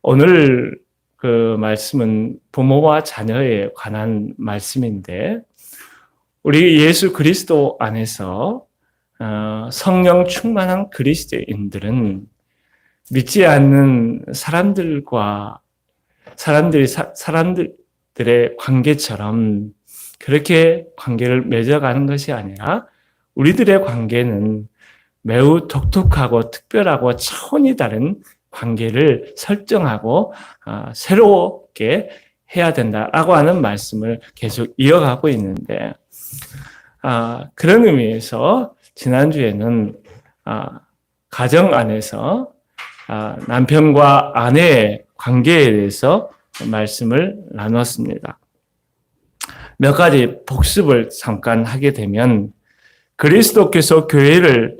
오늘 그 말씀은 부모와 자녀에 관한 말씀인데, 우리 예수 그리스도 안에서 성령 충만한 그리스도인들은 믿지 않는 사람들의 관계처럼 그렇게 관계를 맺어가는 것이 아니라, 우리들의 관계는 매우 독특하고 특별하고 차원이 다른 관계를 설정하고 새롭게 해야 된다라고 하는 말씀을 계속 이어가고 있는데, 그런 의미에서 지난주에는 가정 안에서 남편과 아내의 관계에 대해서 말씀을 나눴습니다. 몇 가지 복습을 잠깐 하게 되면, 그리스도께서 교회를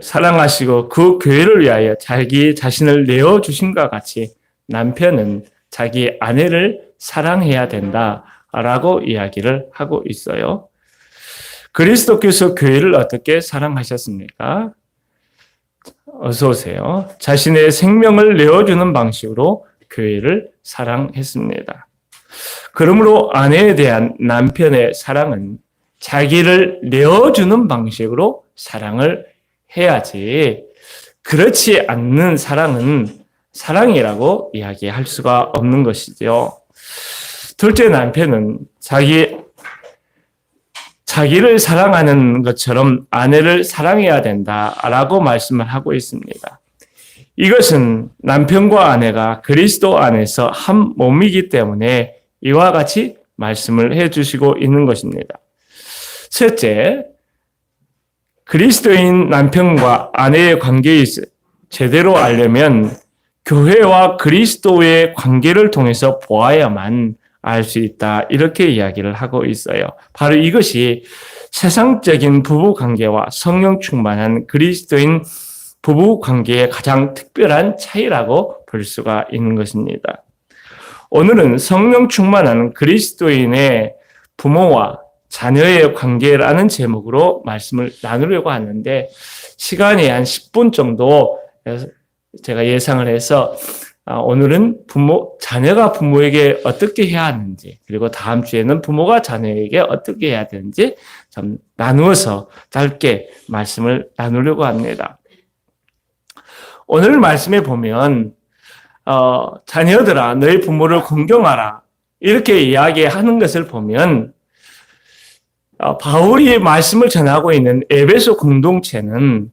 사랑하시고 그 교회를 위하여 자기 자신을 내어주신과 같이 남편은 자기 아내를 사랑해야 된다라고 이야기를 하고 있어요. 그리스도께서 교회를 어떻게 사랑하셨습니까? 어서 오세요. 자신의 생명을 내어주는 방식으로 교회를 사랑했습니다. 그러므로 아내에 대한 남편의 사랑은 자기를 내어주는 방식으로 사랑을 해야지, 그렇지 않는 사랑은 사랑이라고 이야기할 수가 없는 것이죠. 둘째, 남편은 자기를 사랑하는 것처럼 아내를 사랑해야 된다라고 말씀을 하고 있습니다. 이것은 남편과 아내가 그리스도 안에서 한 몸이기 때문에 이와 같이 말씀을 해주시고 있는 것입니다. 셋째, 그리스도인 남편과 아내의 관계를 제대로 알려면 교회와 그리스도의 관계를 통해서 보아야만 알 수 있다, 이렇게 이야기를 하고 있어요. 바로 이것이 세상적인 부부관계와 성령 충만한 그리스도인 부부관계의 가장 특별한 차이라고 볼 수가 있는 것입니다. 오늘은 성령 충만한 그리스도인의 부모와 자녀의 관계라는 제목으로 말씀을 나누려고 하는데, 시간이 한 10분 정도 제가 예상을 해서 오늘은 자녀가 부모에게 어떻게 해야 하는지, 그리고 다음 주에는 부모가 자녀에게 어떻게 해야 되는지 좀 나누어서 짧게 말씀을 나누려고 합니다. 오늘 말씀에 보면 자녀들아 너희 부모를 공경하라, 이렇게 이야기하는 것을 보면 바울이 말씀을 전하고 있는 에베소 공동체는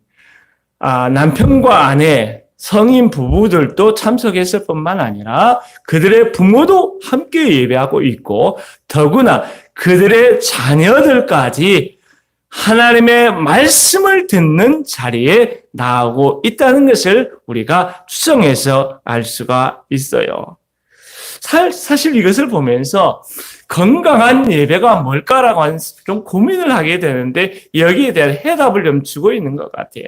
남편과 아내, 성인 부부들도 참석했을 뿐만 아니라 그들의 부모도 함께 예배하고 있고, 더구나 그들의 자녀들까지 하나님의 말씀을 듣는 자리에 나오고 있다는 것을 우리가 추정해서 알 수가 있어요. 사실 이것을 보면서 건강한 예배가 뭘까라고 좀 고민을 하게 되는데, 여기에 대한 해답을 좀 주고 있는 것 같아요.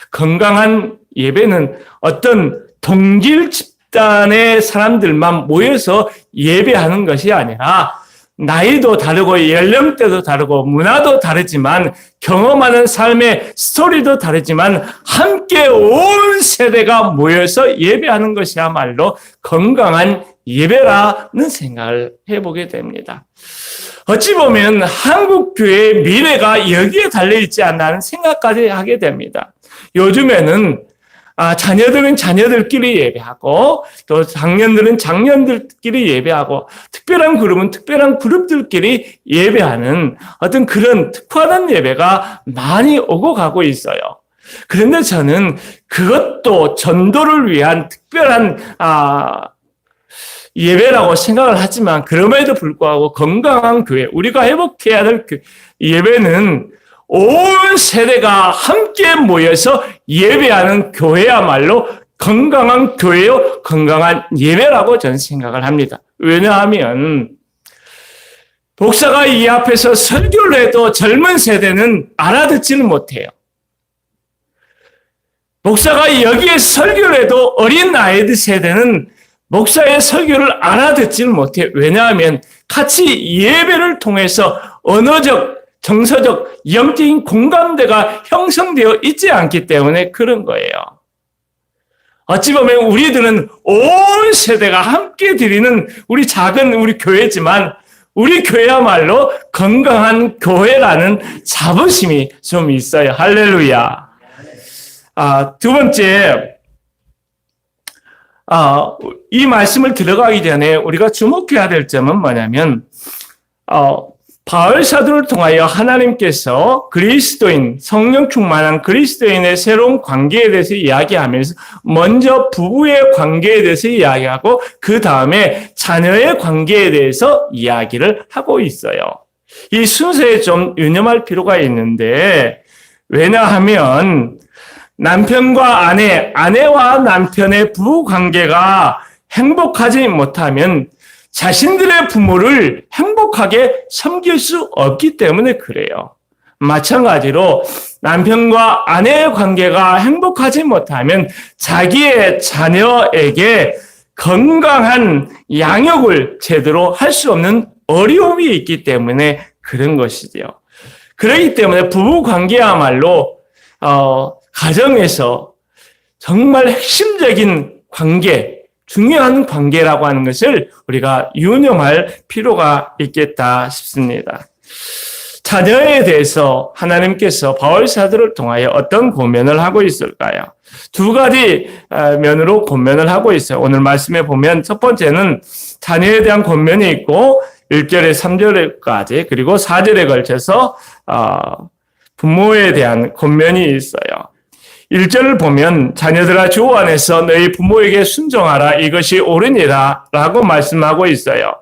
건강한 예배는 어떤 동질 집단의 사람들만 모여서 예배하는 것이 아니라, 나이도 다르고 연령대도 다르고 문화도 다르지만 경험하는 삶의 스토리도 다르지만 함께 온 세대가 모여서 예배하는 것이야말로 건강한 예배라는 생각을 해보게 됩니다. 어찌 보면 한국 교회의 미래가 여기에 달려있지 않나 하는 생각까지 하게 됩니다. 요즘에는 자녀들은 자녀들끼리 예배하고, 또 장년들은 장년들끼리 예배하고, 특별한 그룹은 특별한 그룹들끼리 예배하는 어떤 그런 특화된 예배가 많이 오고 가고 있어요. 그런데 저는 그것도 전도를 위한 특별한 예배라고 생각을 하지만, 그럼에도 불구하고 건강한 교회, 우리가 회복해야 될 예배는 온 세대가 함께 모여서 예배하는 교회야말로 건강한 교회요, 건강한 예배라고 저는 생각을 합니다. 왜냐하면 목사가 이 앞에서 설교를 해도 젊은 세대는 알아듣지는 못해요. 목사가 여기에 설교를 해도 어린 아이들 세대는 목사의 설교를 알아듣지는 못해요. 왜냐하면 같이 예배를 통해서 언어적, 정서적, 영적인 공감대가 형성되어 있지 않기 때문에 그런 거예요. 어찌 보면 우리들은 온 세대가 함께 드리는 우리 작은 우리 교회지만 우리 교회야말로 건강한 교회라는 자부심이 좀 있어요. 할렐루야. 두 번째, 이 말씀을 들어가기 전에 우리가 주목해야 될 점은 뭐냐면, 바울 사도를 통하여 하나님께서 그리스도인, 성령 충만한 그리스도인의 새로운 관계에 대해서 이야기하면서 먼저 부부의 관계에 대해서 이야기하고 그 다음에 자녀의 관계에 대해서 이야기를 하고 있어요. 이 순서에 좀 유념할 필요가 있는데, 왜냐하면 남편과 아내와 남편의 부부 관계가 행복하지 못하면 자신들의 부모를 행복하게 섬길 수 없기 때문에 그래요. 마찬가지로 남편과 아내의 관계가 행복하지 못하면 자기의 자녀에게 건강한 양육을 제대로 할 수 없는 어려움이 있기 때문에 그런 것이죠. 그렇기 때문에 부부 관계야말로 가정에서 정말 핵심적인 관계, 중요한 관계라고 하는 것을 우리가 유념할 필요가 있겠다 싶습니다. 자녀에 대해서 하나님께서 바울 사도를 통하여 어떤 권면을 하고 있을까요? 두 가지 면으로 권면을 하고 있어요. 오늘 말씀에 보면 첫 번째는 자녀에 대한 권면이 있고 1절에 3절까지 그리고 4절에 걸쳐서 부모에 대한 권면이 있어요. 1절을 보면 자녀들아 주 안에서 너희 부모에게 순종하라 이것이 옳으니라 라고 말씀하고 있어요.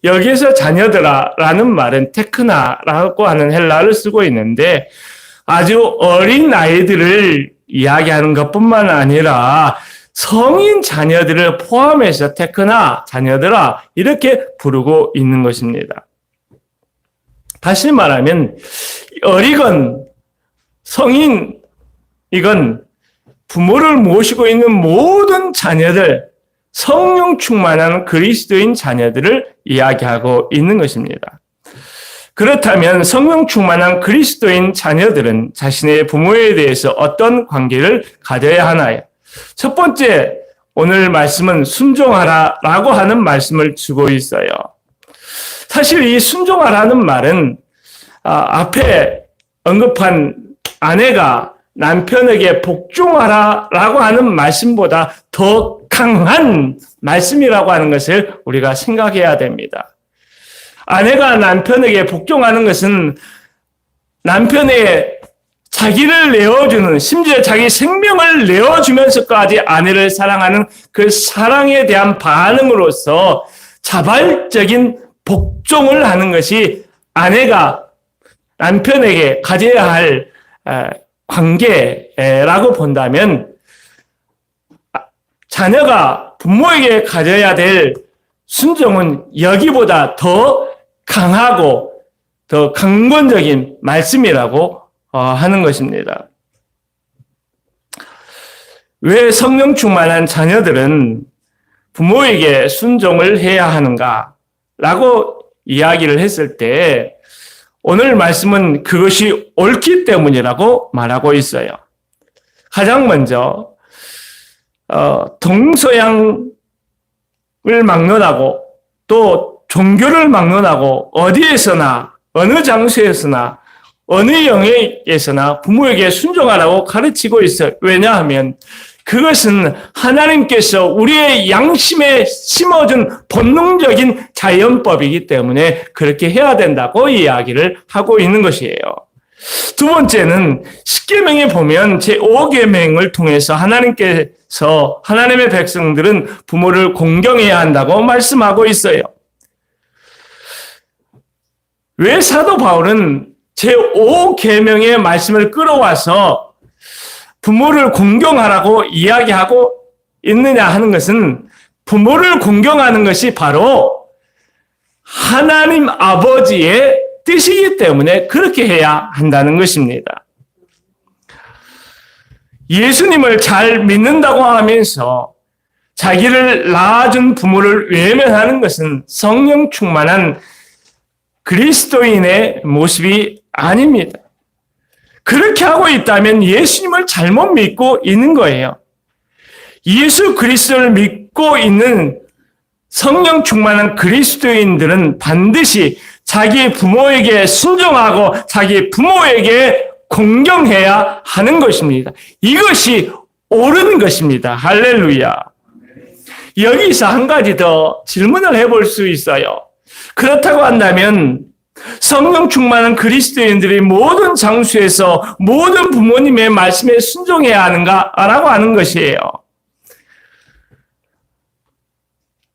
여기에서 자녀들아 라는 말은 테크나라고 하는 헬라어를 쓰고 있는데 아주 어린 아이들을 이야기하는 것뿐만 아니라 성인 자녀들을 포함해서 테크나 자녀들아 이렇게 부르고 있는 것입니다. 다시 말하면 어리건 성인 이건 부모를 모시고 있는 모든 자녀들, 성령 충만한 그리스도인 자녀들을 이야기하고 있는 것입니다. 그렇다면 성령 충만한 그리스도인 자녀들은 자신의 부모에 대해서 어떤 관계를 가져야 하나요? 첫 번째, 오늘 말씀은 순종하라 라고 하는 말씀을 주고 있어요. 사실 이 순종하라는 말은 앞에 언급한 아내가 남편에게 복종하라라고 하는 말씀보다 더 강한 말씀이라고 하는 것을 우리가 생각해야 됩니다. 아내가 남편에게 복종하는 것은 남편의 자기를 내어주는, 심지어 자기 생명을 내어주면서까지 아내를 사랑하는 그 사랑에 대한 반응으로서 자발적인 복종을 하는 것이 아내가 남편에게 가져야 할 관계라고 본다면 자녀가 부모에게 가져야 될 순종은 여기보다 더 강하고 더 강권적인 말씀이라고 하는 것입니다. 왜 성령 충만한 자녀들은 부모에게 순종을 해야 하는가? 라고 이야기를 했을 때 오늘 말씀은 그것이 옳기 때문이라고 말하고 있어요. 가장 먼저 동서양을 막론하고 또 종교를 막론하고 어디에서나 어느 장소에서나 어느 영역에서나 부모에게 순종하라고 가르치고 있어요. 왜냐하면 그것은 하나님께서 우리의 양심에 심어준 본능적인 자연법이기 때문에 그렇게 해야 된다고 이야기를 하고 있는 것이에요. 두 번째는 십계명에 보면 제5계명을 통해서 하나님께서 하나님의 백성들은 부모를 공경해야 한다고 말씀하고 있어요. 왜 사도 바울은 제5계명의 말씀을 끌어와서 부모를 공경하라고 이야기하고 있느냐 하는 것은 부모를 공경하는 것이 바로 하나님 아버지의 뜻이기 때문에 그렇게 해야 한다는 것입니다. 예수님을 잘 믿는다고 하면서 자기를 낳아준 부모를 외면하는 것은 성령 충만한 그리스도인의 모습이 아닙니다. 그렇게 하고 있다면 예수님을 잘못 믿고 있는 거예요. 예수 그리스도를 믿고 있는 성령 충만한 그리스도인들은 반드시 자기 부모에게 순종하고 자기 부모에게 공경해야 하는 것입니다. 이것이 옳은 것입니다. 할렐루야. 여기서 한 가지 더 질문을 해볼 수 있어요. 그렇다고 한다면 성령 충만한 그리스도인들이 모든 장소에서 모든 부모님의 말씀에 순종해야 하는가라고 하는 것이에요.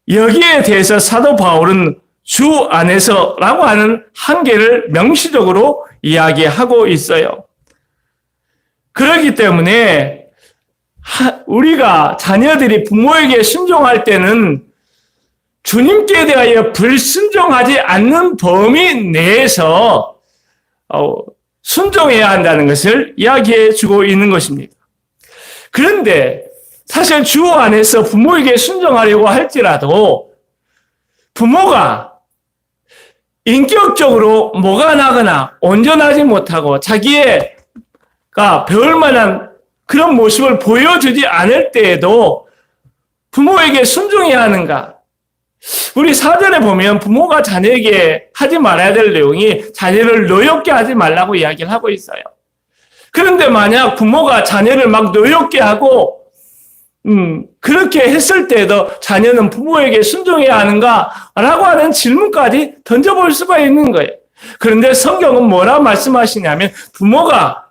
여기에 대해서 사도 바울은 주 안에서라고 하는 한계를 명시적으로 이야기하고 있어요. 그렇기 때문에 우리가 자녀들이 부모에게 순종할 때는 주님께 대하여 불순종하지 않는 범위 내에서 순종해야 한다는 것을 이야기해 주고 있는 것입니다. 그런데 사실 주 안에서 부모에게 순종하려고 할지라도 부모가 인격적으로 뭐가 나거나 온전하지 못하고 자기가 배울 만한 그런 모습을 보여주지 않을 때에도 부모에게 순종해야 하는가? 우리 사전에 보면 부모가 자녀에게 하지 말아야 될 내용이 자녀를 노엽게 하지 말라고 이야기를 하고 있어요. 그런데 만약 부모가 자녀를 막 노엽게 하고 그렇게 했을 때도 자녀는 부모에게 순종해야 하는가라고 하는 질문까지 던져볼 수가 있는 거예요. 그런데 성경은 뭐라 말씀하시냐면 부모가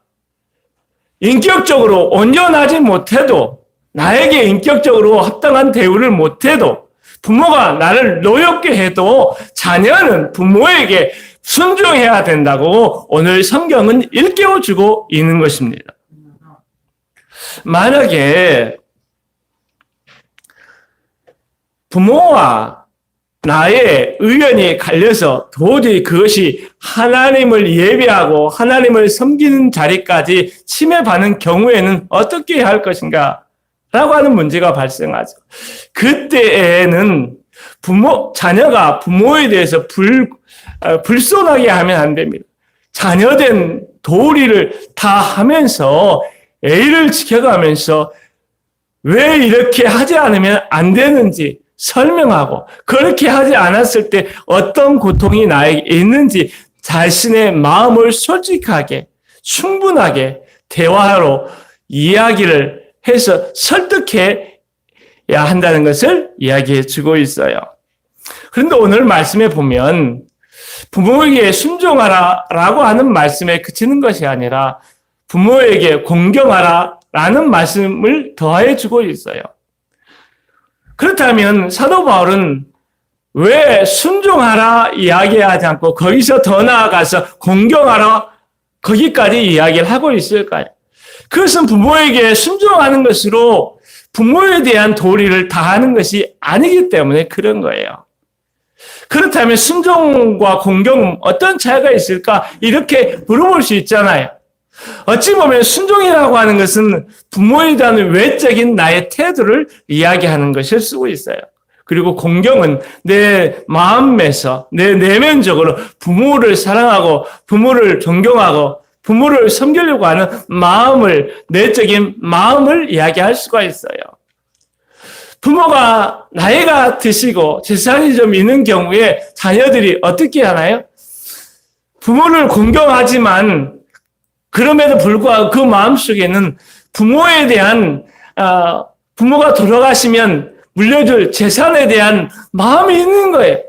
인격적으로 온전하지 못해도 나에게 인격적으로 합당한 대우를 못해도 부모가 나를 노엽게 해도 자녀는 부모에게 순종해야 된다고 오늘 성경은 일깨워주고 있는 것입니다. 만약에 부모와 나의 의견이 갈려서 도저히 그것이 하나님을 예배하고 하나님을 섬기는 자리까지 침해받는 경우에는 어떻게 해야 할 것인가? 라고 하는 문제가 발생하죠. 그때에는 자녀가 부모에 대해서 불손하게 하면 안 됩니다. 자녀된 도리를 다 하면서 A를 지켜가면서 왜 이렇게 하지 않으면 안 되는지 설명하고 그렇게 하지 않았을 때 어떤 고통이 나에게 있는지 자신의 마음을 솔직하게 충분하게 대화로 이야기를 해서 설득해야 한다는 것을 이야기해 주고 있어요. 그런데 오늘 말씀에 보면 부모에게 순종하라라고 하는 말씀에 그치는 것이 아니라 부모에게 공경하라라는 말씀을 더해 주고 있어요. 그렇다면 사도 바울은 왜 순종하라 이야기하지 않고 거기서 더 나아가서 공경하라 거기까지 이야기를 하고 있을까요? 그것은 부모에게 순종하는 것으로 부모에 대한 도리를 다하는 것이 아니기 때문에 그런 거예요. 그렇다면 순종과 공경은 어떤 차이가 있을까? 이렇게 물어볼 수 있잖아요. 어찌 보면 순종이라고 하는 것은 부모에 대한 외적인 나의 태도를 이야기하는 것일 수도 있어요. 그리고 공경은 내 마음에서 내 내면적으로 부모를 사랑하고 부모를 존경하고 부모를 섬기려고 하는 마음을, 내적인 마음을 이야기할 수가 있어요. 부모가 나이가 드시고 재산이 좀 있는 경우에 자녀들이 어떻게 하나요? 부모를 공경하지만 그럼에도 불구하고 그 마음속에는 부모에 대한 부모가 돌아가시면 물려줄 재산에 대한 마음이 있는 거예요.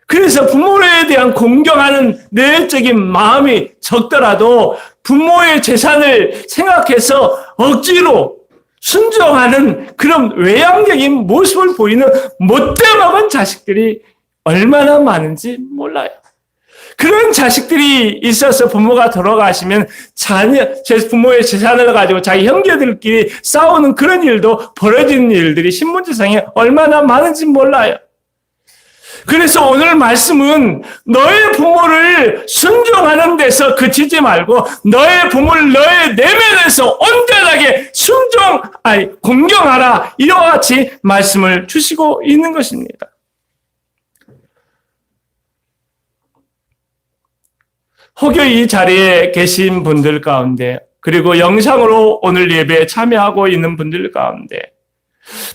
그래서 부모에 대한 공경하는 내적인 마음이 적더라도 부모의 재산을 생각해서 억지로 순종하는 그런 외향적인 모습을 보이는 못돼먹은 자식들이 얼마나 많은지 몰라요. 그런 자식들이 있어서 부모가 돌아가시면 부모의 재산을 가지고 자기 형제들끼리 싸우는 그런 일도 벌어지는 일들이 신문지상에 얼마나 많은지 몰라요. 그래서 오늘 말씀은 너의 부모를 순종하는 데서 그치지 말고 너의 부모를 너의 내면에서 온전하게 공경하라 이와 같이 말씀을 주시고 있는 것입니다. 혹여 이 자리에 계신 분들 가운데 그리고 영상으로 오늘 예배에 참여하고 있는 분들 가운데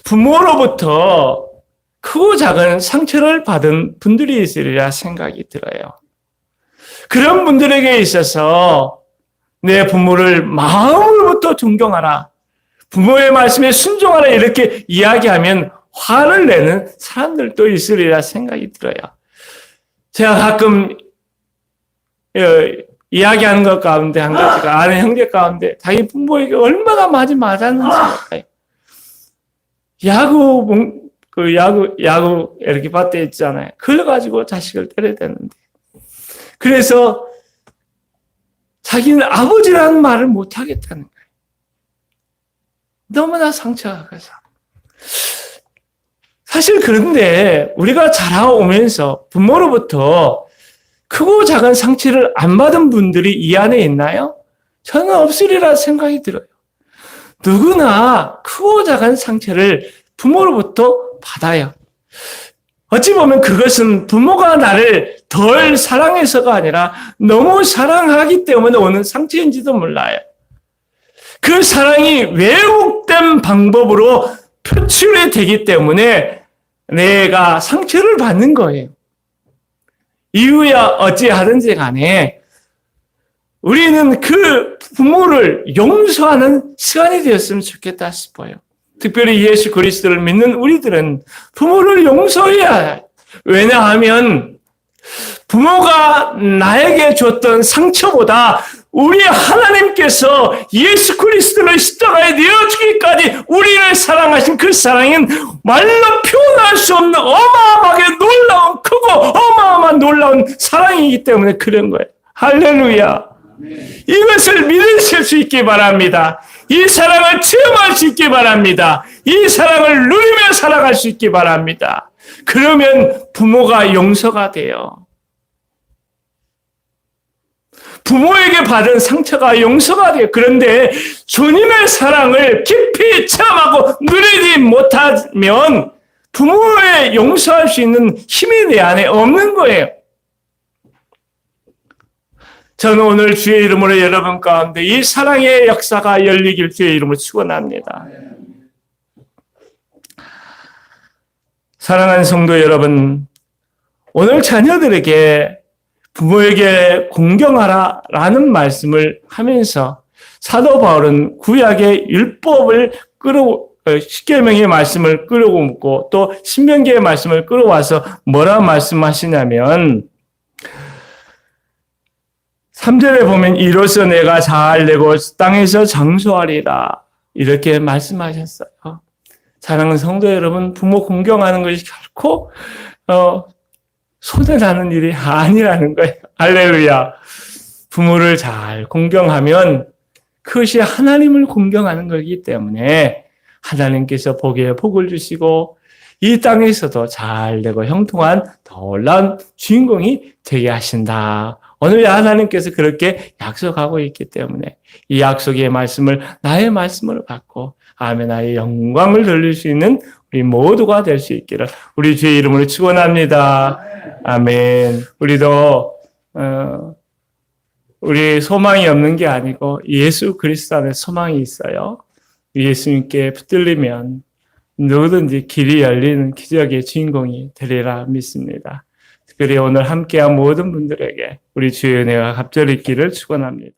부모로부터 크고 작은 상처를 받은 분들이 있으리라 생각이 들어요. 그런 분들에게 있어서 내 부모를 마음으로부터 존경하라, 부모의 말씀에 순종하라 이렇게 이야기하면 화를 내는 사람들도 있으리라 생각이 들어요. 제가 가끔 이야기하는 것 가운데 한 가지가 아는 형제 가운데 자기 부모에게 얼마나 많이 맞았는지 몰라요. 야구 이렇게 밭에 있잖아요. 그걸 가지고 자식을 때려야 되는데. 그래서 자기는 아버지라는 말을 못 하겠다는 거예요. 너무나 상처가 가서. 사실 그런데 우리가 자라오면서 부모로부터 크고 작은 상처를 안 받은 분들이 이 안에 있나요? 저는 없으리라 생각이 들어요. 누구나 크고 작은 상처를 부모로부터 받아요. 어찌 보면 그것은 부모가 나를 덜 사랑해서가 아니라 너무 사랑하기 때문에 오는 상처인지도 몰라요. 그 사랑이 왜곡된 방법으로 표출이 되기 때문에 내가 상처를 받는 거예요. 이유야 어찌하든지 간에 우리는 그 부모를 용서하는 시간이 되었으면 좋겠다 싶어요. 특별히 예수 그리스도를 믿는 우리들은 부모를 용서해야 해요. 왜냐하면 부모가 나에게 줬던 상처보다 우리 하나님께서 예수 그리스도를 십자가에 내어주기까지 우리를 사랑하신 그 사랑은 말로 표현할 수 없는 어마어마하게 놀라운, 크고 어마어마한 놀라운 사랑이기 때문에 그런 거예요. 할렐루야. 이것을 믿으실 수 있기 바랍니다. 이 사랑을 체험할 수 있기 바랍니다. 이 사랑을 누리며 살아갈 수 있기 바랍니다. 그러면 부모가 용서가 돼요. 부모에게 받은 상처가 용서가 돼요. 그런데 주님의 사랑을 깊이 체험하고 누리지 못하면 부모의 용서할 수 있는 힘이 내 안에 없는 거예요. 저는 오늘 주의 이름으로 여러분 가운데 이 사랑의 역사가 열리길 주의 이름으로 축원합니다. 사랑하는 성도 여러분, 오늘 자녀들에게 부모에게 공경하라라는 말씀을 하면서 사도 바울은 구약의 율법을 십계명의 말씀을 끌어오고 또 신명기의 말씀을 끌어와서 뭐라 말씀하시냐면 3절에 보면 이로써 내가 잘 되고 땅에서 장수하리라 이렇게 말씀하셨어요. 사랑하는 성도 여러분, 부모 공경하는 것이 결코 손해나는 일이 아니라는 거예요. 할렐루야. 부모를 잘 공경하면 그것이 하나님을 공경하는 거기 때문에 하나님께서 복에 복을 주시고 이 땅에서도 잘 되고 형통한 놀라운 주인공이 되게 하신다. 오늘 하나님께서 그렇게 약속하고 있기 때문에 이 약속의 말씀을 나의 말씀으로 받고 아멘 나의 영광을 돌릴 수 있는 우리 모두가 될 수 있기를 우리 주의 이름으로 축원합니다. 아멘. 우리도 우리 소망이 없는 게 아니고 예수 그리스도 안에 소망이 있어요. 예수님께 붙들리면 누구든지 길이 열리는 기적의 주인공이 되리라 믿습니다. 특별히 오늘 함께한 모든 분들에게 우리 주의 은혜가 갑절히 있기를 축원합니다.